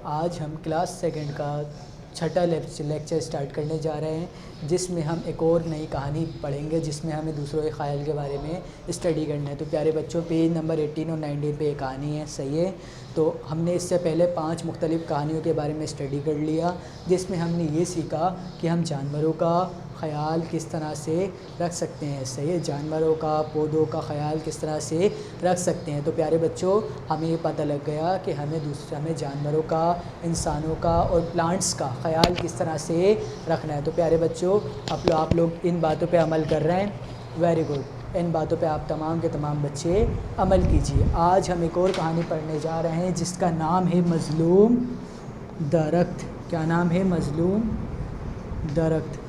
आज हम class second का छठा लेक्चर स्टार्ट करने जा रहे हैं, जिसमें हम एक और नई कहानी पढ़ेंगे, जिसमें हमें दूसरों के ख़याल के बारे में स्टडी करना है। तो प्यारे बच्चों, पेज नंबर 18 और 19 पे एक कहानी है, सही है। तो हमने इससे पहले 5 मुख्तलिफ़ कहानियों के बारे में स्टडी कर लिया, जिसमें हमने ये सीखा कि हम जानवरों का ख़याल किस तरह से रख सकते हैं, सही है। जानवरों का, पौधों का ख़याल किस तरह से रख सकते हैं। तो प्यारे बच्चों, हमें ये पता लग गया कि हमें जानवरों का, इंसानों का और प्लांट्स का ख़याल किस तरह से रखना है। तो प्यारे बच्चों, आप लोग इन बातों पे अमल कर रहे हैं, वेरी गुड। इन बातों पे आप तमाम के तमाम बच्चे अमल कीजिए। आज हम एक और कहानी पढ़ने जा रहे हैं, जिसका नाम है मज़लूम दरख्त। क्या नाम है? मज़लूम दरख्त।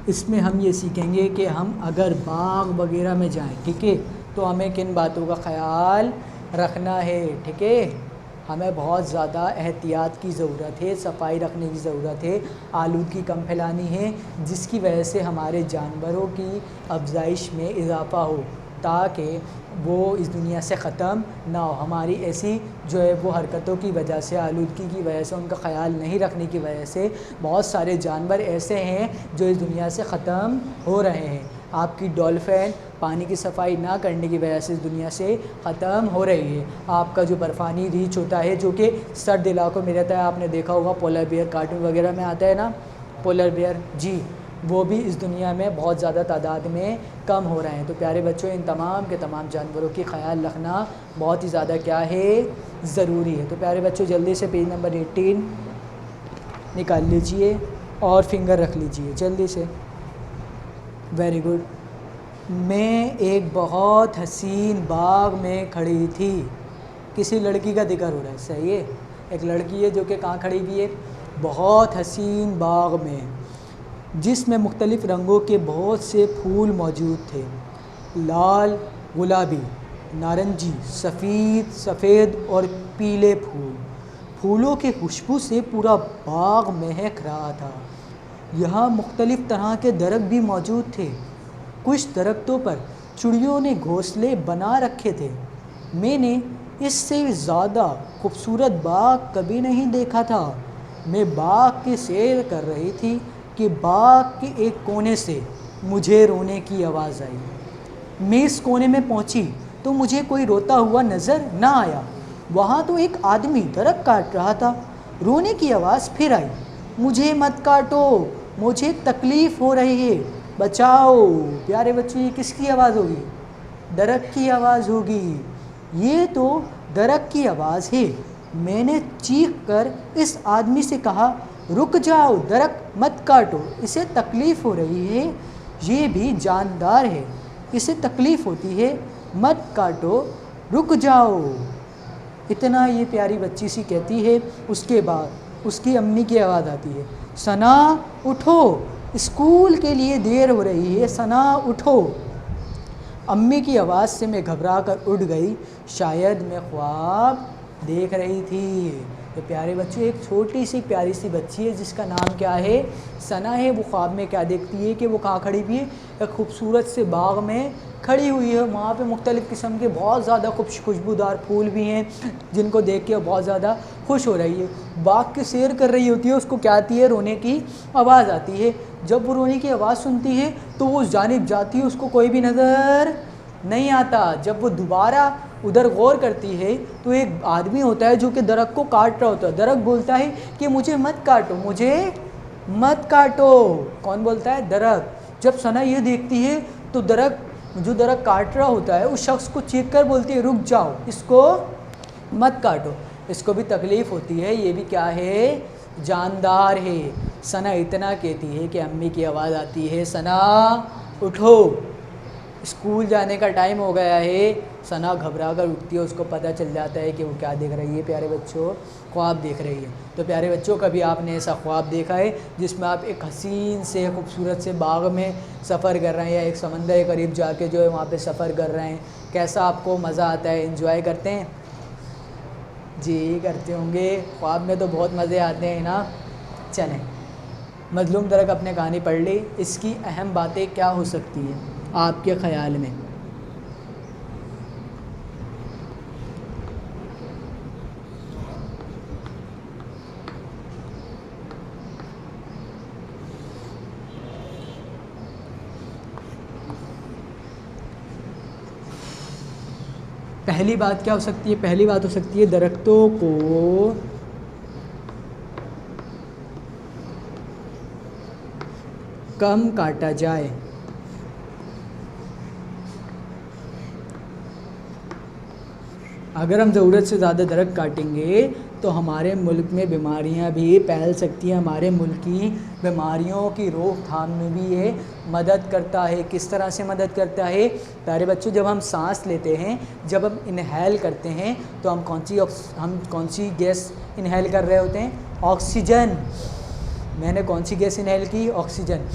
इसमें हम ये सीखेंगे कि हम अगर बाग वगैरह में जाएं, ठीक है, तो हमें किन बातों का ख़याल रखना है, ठीक है। हमें बहुत ज़्यादा एहतियात की ज़रूरत है, सफाई रखने की ज़रूरत है, आलूदगी कम फैलानी है, जिसकी वजह से हमारे जानवरों की अफजाइश में इजाफ़ा हो, ताकि वो इस दुनिया से ख़त्म ना हो। हमारी ऐसी जो है वो हरकतों की वजह से, आलूदगी की वजह से, उनका ख़याल नहीं रखने की वजह से बहुत सारे जानवर ऐसे हैं जो इस दुनिया से ख़त्म हो रहे हैं। आपकी डॉल्फिन पानी की सफाई ना करने की वजह से इस दुनिया से ख़त्म हो रही है। आपका जो बर्फ़ानी रीछ होता है, जो कि सर्द इलाकों में रहता है, आपने देखा होगा पोलर बियर कार्टून वगैरह में आता है ना, पोलर बियर जी, वो भी इस दुनिया में बहुत ज़्यादा तादाद में कम हो रहे हैं। तो प्यारे बच्चों, इन तमाम के तमाम जानवरों की ख़याल रखना बहुत ही ज़्यादा क्या है, ज़रूरी है। तो प्यारे बच्चों, जल्दी से पेज नंबर 18 निकाल लीजिए और फिंगर रख लीजिए जल्दी से, वेरी गुड। मैं एक बहुत हसीन बाग में खड़ी थी। किसी लड़की का जिक्र हो रहा है, सही है। एक लड़की है जो कि कहाँ खड़ी हुई है? बहुत हसीन बाग में, जिसमें मुख्तलिफ़ रंगों के बहुत से फूल मौजूद थे। लाल, गुलाबी, नारंगी, सफ़ेद और पीले फूल। फूलों के खुशबू से पूरा बाग महक रहा था। यहाँ मुख्तलिफ़ तरह के दरख्त भी मौजूद थे। कुछ दरख्तों पर चिड़ियों ने घोंसले बना रखे थे। मैंने इससे ज़्यादा खूबसूरत बाग कभी नहीं देखा था। मैं बाग की सैर कर रही थी कि बाग के एक कोने से मुझे रोने की आवाज़ आई। मैं इस कोने में पहुंची तो मुझे कोई रोता हुआ नज़र ना आया। वहाँ तो एक आदमी दरख्त काट रहा था। रोने की आवाज़ फिर आई, मुझे मत काटो, मुझे तकलीफ़ हो रही है, बचाओ। प्यारे बच्चों, ये किसकी आवाज़ होगी? दरख्त की आवाज़ होगी। ये तो दरख्त की आवाज़ है। मैंने चीख कर इस आदमी से कहा, रुक जाओ, दरख्त मत काटो, इसे तकलीफ़ हो रही है, ये भी जानदार है, इसे तकलीफ़ होती है, मत काटो, रुक जाओ। इतना ये प्यारी बच्ची सी कहती है। उसके बाद उसकी अम्मी की आवाज़ आती है, सना उठो, स्कूल के लिए देर हो रही है, सना उठो। अम्मी की आवाज़ से मैं घबरा कर उठ गई। शायद मैं ख्वाब देख रही थी। तो प्यारे बच्चों, एक छोटी सी प्यारी सी बच्ची है जिसका नाम क्या है? सना है। वो ख्वाब में क्या देखती है कि वो कहाँ खड़ी हुई है? एक खूबसूरत से बाग में खड़ी हुई है। वहाँ पे मुख्तलिफ़ किस्म के बहुत ज़्यादा खुशबूदार फूल भी हैं, जिनको देख के बहुत ज़्यादा खुश हो रही है। बाग की सैर कर रही होती है, उसको क्या आती है? रोने की आवाज़ आती है। जब वो रोने की आवाज़ सुनती है तो वो उस जानिब जाती है, उसको कोई भी नज़र नहीं आता। जब वो दोबारा उधर गौर करती है तो एक आदमी होता है जो कि दरख्त को काट रहा होता है। दरख्त बोलता है कि मुझे मत काटो, मुझे मत काटो। कौन बोलता है? दरख्त। जब सना ये देखती है तो जो दरख्त काट रहा होता है उस शख्स को चीख कर बोलती है, रुक जाओ, इसको मत काटो, इसको भी तकलीफ़ होती है, ये भी क्या है? जानदार है। सना इतना कहती है कि अम्मी की आवाज़ आती है, सना उठो, स्कूल जाने का टाइम हो गया है। सना घबरा कर उठती है, उसको पता चल जाता है कि वो क्या देख रही है। प्यारे बच्चों, ख्वाब देख रही है। तो प्यारे बच्चों, कभी आपने ऐसा ख्वाब देखा है जिसमें आप एक हसीन से खूबसूरत से बाग में सफ़र कर रहे हैं, या एक समंदर के करीब जाके जो है वहाँ पे सफ़र कर रहे हैं? कैसा आपको मज़ा आता है? एंजॉय करते हैं? जी करते होंगे। ख्वाब में तो बहुत मज़े आते हैं ना। चलें, मज़लूम दरख्त अपने कहानी पढ़ ली। इसकी अहम बातें क्या हो सकती हैं आपके ख़याल में? पहली बात क्या हो सकती है? पहली बात हो सकती है दरख्तों को कम काटा जाए। अगर हम ज़रूरत से ज़्यादा दरख्त काटेंगे तो हमारे मुल्क में बीमारियां भी फैल सकती हैं। हमारे मुल्क की बीमारियों की रोकथाम में भी ये मदद करता है। किस तरह से मदद करता है? प्यारे बच्चों, जब हम सांस लेते हैं, जब हम इनहेल करते हैं तो हम कौन सी गैस इनहेल कर रहे होते हैं? ऑक्सीजन। मैंने कौन सी गैस इनहेल की? ऑक्सीजन।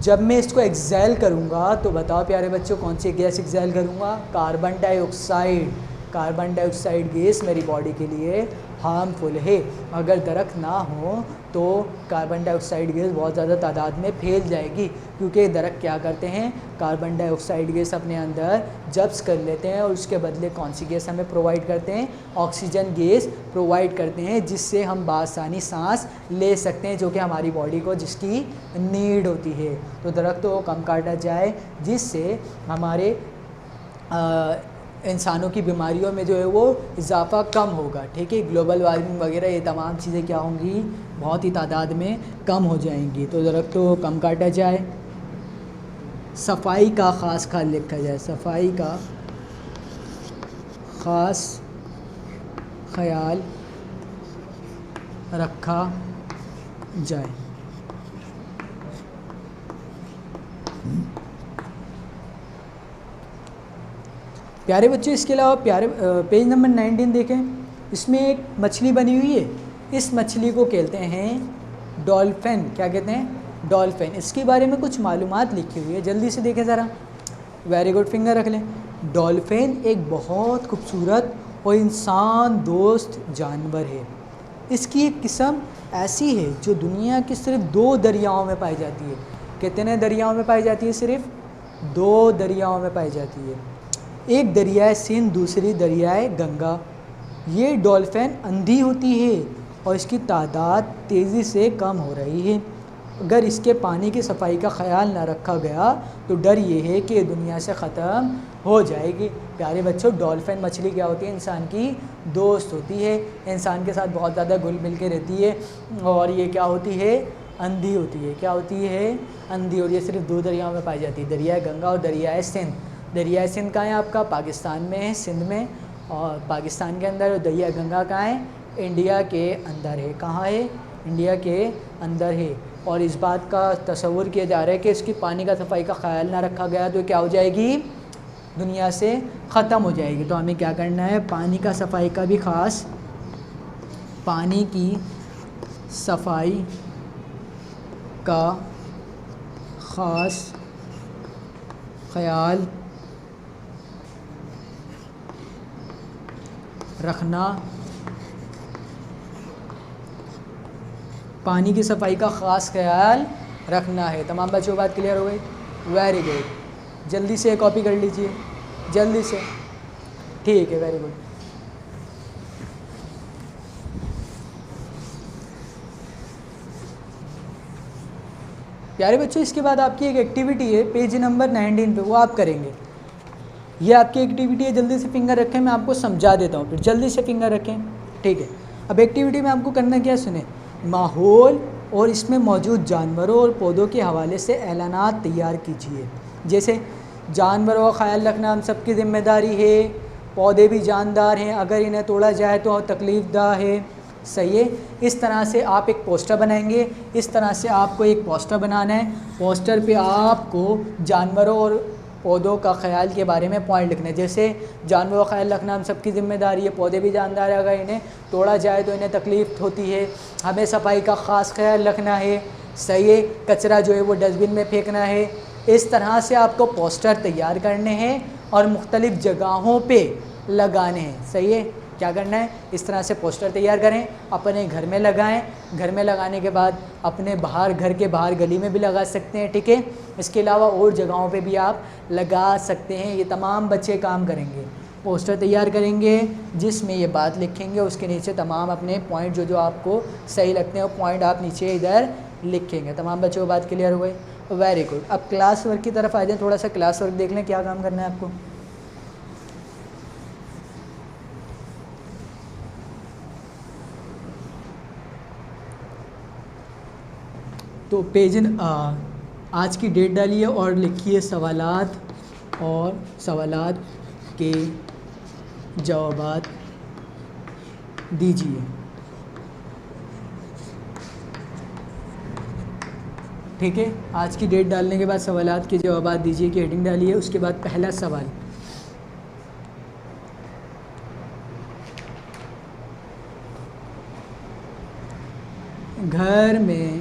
जब मैं इसको एक्सहेल करूँगा तो बताओ प्यारे बच्चों, कौन सी गैस एक्सहेल करूँगा? Carbon dioxide. Carbon dioxide gas मेरी बॉडी के लिए हार्मफुल है। अगर दरख्त ना हो तो कार्बन डाइऑक्साइड गैस बहुत ज़्यादा तादाद में फैल जाएगी, क्योंकि दरख्त क्या करते हैं? कार्बन डाइऑक्साइड गैस अपने अंदर जब्स कर लेते हैं और उसके बदले कौन सी गैस हमें प्रोवाइड करते हैं? ऑक्सीजन गैस प्रोवाइड करते हैं, जिससे हम बासानी सांस ले सकते हैं, जो कि हमारी बॉडी को जिसकी नीड होती है। तो दरख्तों को कम काटा जाए, जिससे हमारे इंसानों की बीमारियों में जो है वो इजाफ़ा कम होगा। ठीक है, ग्लोबल वार्मिंग वगैरह ये तमाम चीज़ें क्या होंगी? बहुत ही तादाद में कम हो जाएंगी। तो दरख्तों को कम काटा जाए। सफाई का ख़ास ख्याल रखा जाए। सफाई का ख़ास ख्याल रखा जाए। प्यारे बच्चों, इसके अलावा पेज नंबर 19 देखें। इसमें एक मछली बनी हुई है। इस मछली को कहते हैं डॉल्फिन। क्या कहते हैं? डॉल्फिन। इसके बारे में कुछ मालूमात लिखी हुई है, जल्दी से देखें ज़रा। वेरी गुड, फिंगर रख लें। डॉल्फिन एक बहुत खूबसूरत और इंसान दोस्त जानवर है। इसकी एक किस्म ऐसी है जो दुनिया के सिर्फ 2 दरियाओं में पाई जाती है। कितने दरियाओं में पाई जाती है? सिर्फ 2 दरियाओं में पाई जाती है। एक दरियाए सिंध, दूसरी दरियाए गंगा। ये डॉल्फिन अंधी होती है और इसकी तादाद तेज़ी से कम हो रही है। अगर इसके पानी की सफाई का ख्याल ना रखा गया तो डर ये है कि दुनिया से ख़त्म हो जाएगी। प्यारे बच्चों, डॉल्फिन मछली क्या होती है? इंसान की दोस्त होती है, इंसान के साथ बहुत ज़्यादा घुल मिल के रहती है। और ये क्या होती है? अंधी होती है। क्या होती है? अंधी। और ये सिर्फ 2 दरियाओं में पाई जाती है, दरियाए गंगा और दरियाए सिंध। दरियाए सिंध कहाँ है आपका? पाकिस्तान में है, सिंध में, और पाकिस्तान के अंदर। और दरिया गंगा कहाँ है? इंडिया के अंदर है। कहाँ है? इंडिया के अंदर है। और इस बात का तसव्वुर किया जा रहा है कि इसकी पानी का सफाई का ख्याल ना रखा गया तो क्या हो जाएगी? दुनिया से ख़त्म हो जाएगी। तो हमें क्या करना है? पानी का सफाई का भी पानी की सफाई का ख़ास ख्याल रखना। पानी की सफाई का ख़ास ख्याल रखना है। तमाम बच्चों बात क्लियर हो गई? Very good. जल्दी से कॉपी कर लीजिए, जल्दी से। ठीक है, वेरी गुड। प्यारे बच्चों, इसके बाद आपकी एक एक्टिविटी है पेज नंबर 19 पे, वो आप करेंगे। ये आपकी एक्टिविटी है, जल्दी से फिंगर रखें, मैं आपको समझा देता हूँ, फिर जल्दी से फिंगर रखें। ठीक है, अब एक्टिविटी में आपको करना क्या? सुने। माहौल और इसमें मौजूद जानवरों और पौधों के हवाले से ऐलानात तैयार कीजिए। जैसे जानवरों का ख्याल रखना हम सबकी ज़िम्मेदारी है, पौधे भी जानदार हैं, अगर इन्हें तोड़ा जाए तो तकलीफ़दा है। सही है। इस तरह से आप एक पोस्टर बनाएंगे। इस तरह से आपको एक पोस्टर बनाना है। पोस्टर पे आपको जानवरों और पौधों का ख्याल के बारे में पॉइंट लिखना है। जैसे जानवरों का ख्याल रखना हम सबकी ज़िम्मेदारी है, पौधे भी जानदार है, अगर इन्हें तोड़ा जाए तो इन्हें तकलीफ़ होती है, हमें सफाई का ख़ास ख्याल रखना है। सही है। कचरा जो है वो डस्टबिन में फेंकना है। इस तरह से आपको पोस्टर तैयार करने हैं और मुख्तलिफ़ जगहों पर लगाने हैं। सही है। क्या करना है? इस तरह से पोस्टर तैयार करें, अपने घर में लगाएं। घर में लगाने के बाद अपने बाहर, घर के बाहर गली में भी लगा सकते हैं। ठीक है। इसके अलावा और जगहों पे भी आप लगा सकते हैं। ये तमाम बच्चे काम करेंगे, पोस्टर तैयार करेंगे जिसमें ये बात लिखेंगे, उसके नीचे तमाम अपने पॉइंट जो आपको सही लगते हैं वो पॉइंट आप नीचे इधर लिखेंगे। तमाम बच्चों को बात क्लियर हो गई? Very good. अब क्लास वर्क की तरफ आ जाए, थोड़ा सा क्लास वर्क देख लें, क्या काम करना है आपको। तो आज की डेट डालिए और लिखिए सवालात और सवालात के जवाबात दीजिए। ठीक है, आज की डेट डालने के बाद सवालात के जवाबात दीजिए की हेडिंग डालिए। उसके बाद पहला सवाल, घर में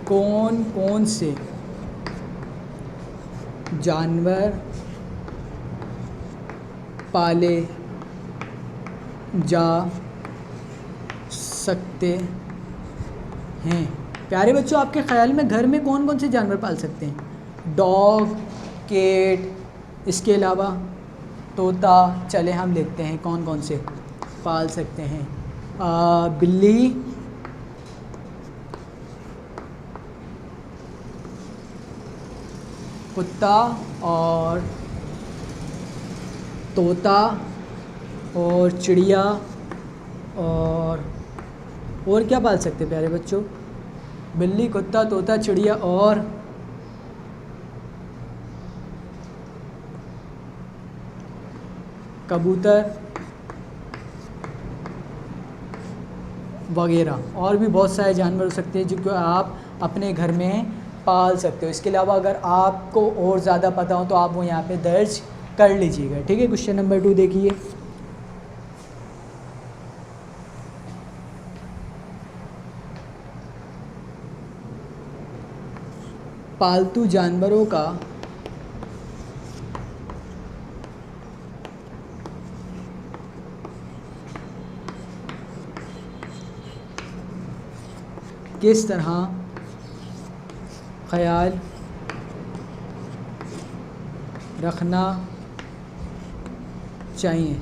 कौन कौन से जानवर पाले जा सकते हैं। प्यारे बच्चों, आपके ख़्याल में घर में कौन कौन से जानवर पाल सकते हैं? डॉग, कैट, इसके अलावा तोता। चले हम देखते हैं कौन कौन से पाल सकते हैं। बिल्ली, कुत्ता और तोता और चिड़िया और क्या पाल सकते हैं प्यारे बच्चों? बिल्ली, कुत्ता, तोता, चिड़िया और कबूतर वगैरह। और भी बहुत सारे जानवर हो सकते हैं जिनको आप अपने घर में पाल सकते हो। इसके अलावा अगर आपको और ज़्यादा पता हो तो आप वो यहाँ पे दर्ज कर लीजिएगा। ठीक है, क्वेश्चन नंबर 2 देखिए। पालतू जानवरों का किस तरह ख्याल रखना चाहिए?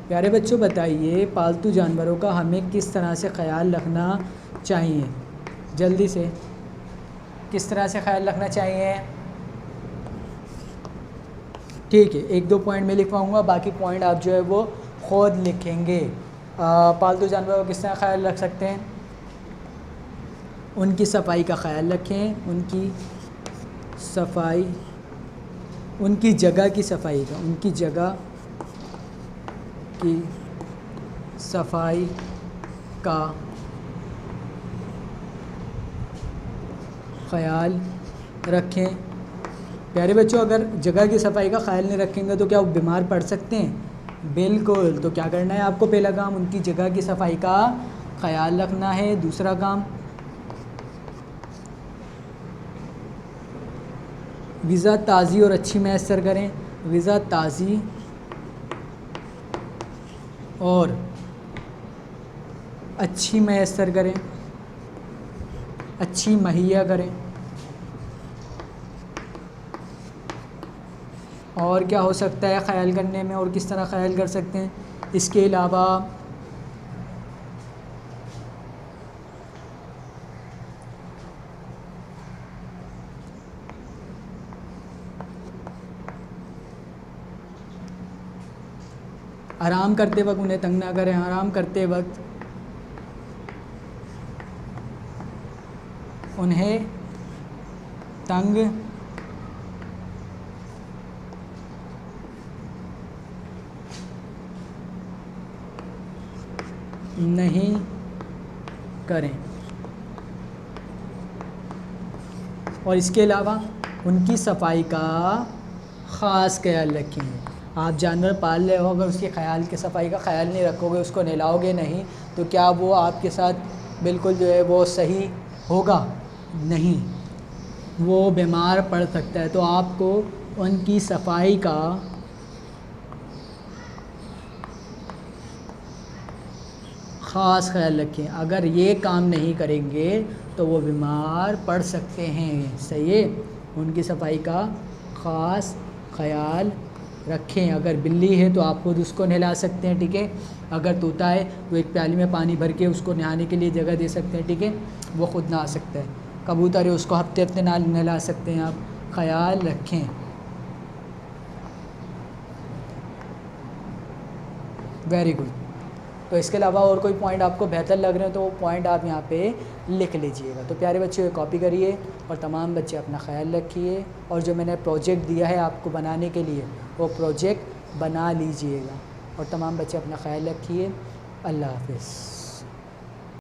प्यारे बच्चों बताइए, पालतू जानवरों का हमें किस तरह से ख्याल रखना चाहिए? जल्दी से, किस तरह से ख्याल रखना चाहिए? ठीक है, 1-2 पॉइंट मैं लिखवाऊँगा, बाकी पॉइंट आप जो है वो खुद लिखेंगे। पालतू जानवरों का किस तरह ख्याल रख सकते हैं? उनकी सफाई का ख्याल रखें, उनकी सफाई, उनकी जगह की सफाई का, उनकी जगह की सफाई का ख्याल रखें। प्यारे बच्चों, अगर जगह की सफाई का ख्याल नहीं रखेंगे तो क्या वो बीमार पड़ सकते हैं? बिल्कुल। तो क्या करना है आपको? पहला काम उनकी जगह की सफाई का ख्याल रखना है। दूसरा काम ग़िज़ा ताज़ी और अच्छी मैसर करें। ग़िज़ा ताज़ी और अच्छी मैसर करें, अच्छी मुहैया करें। और क्या हो सकता है ख़याल करने में, और किस तरह ख़याल कर सकते हैं? इसके अलावा आराम करते वक्त उन्हें तंग ना करें। आराम करते वक्त उन्हें तंग नहीं करें। और इसके अलावा उनकी सफाई का ख़ास ख्याल रखें। आप जानवर पाल रहे हो, अगर उसके ख्याल की सफाई का ख्याल नहीं रखोगे, उसको नहलाओगे नहीं, तो क्या वो आपके साथ बिल्कुल जो है वो सही होगा? नहीं, वो बीमार पड़ सकता है। तो आपको उनकी सफाई का ख़ास ख्याल रखें। अगर ये काम नहीं करेंगे तो वो बीमार पड़ सकते हैं। सही है, उनकी सफाई का ख़ास ख्याल रखें। अगर बिल्ली है तो आप खुद उसको नहला सकते हैं। ठीक है, अगर तोता है तो एक प्याली में पानी भर के उसको नहाने के लिए जगह दे सकते हैं। ठीक है, वो खुद नहा सकता है। कबूतर है, उसको हफ्ते हफ्ते नहला सकते हैं आप। ख्याल रखें। Very good. तो इसके अलावा और कोई पॉइंट आपको बेहतर लग रहे हैं तो वो पॉइंट आप यहाँ पे लिख लीजिएगा। तो प्यारे बच्चे कॉपी करिए और तमाम बच्चे अपना ख्याल रखिए, और जो मैंने प्रोजेक्ट दिया है आपको बनाने के लिए वो प्रोजेक्ट बना लीजिएगा, और तमाम बच्चे अपना ख्याल रखिए। अल्लाह हाफ़िज़।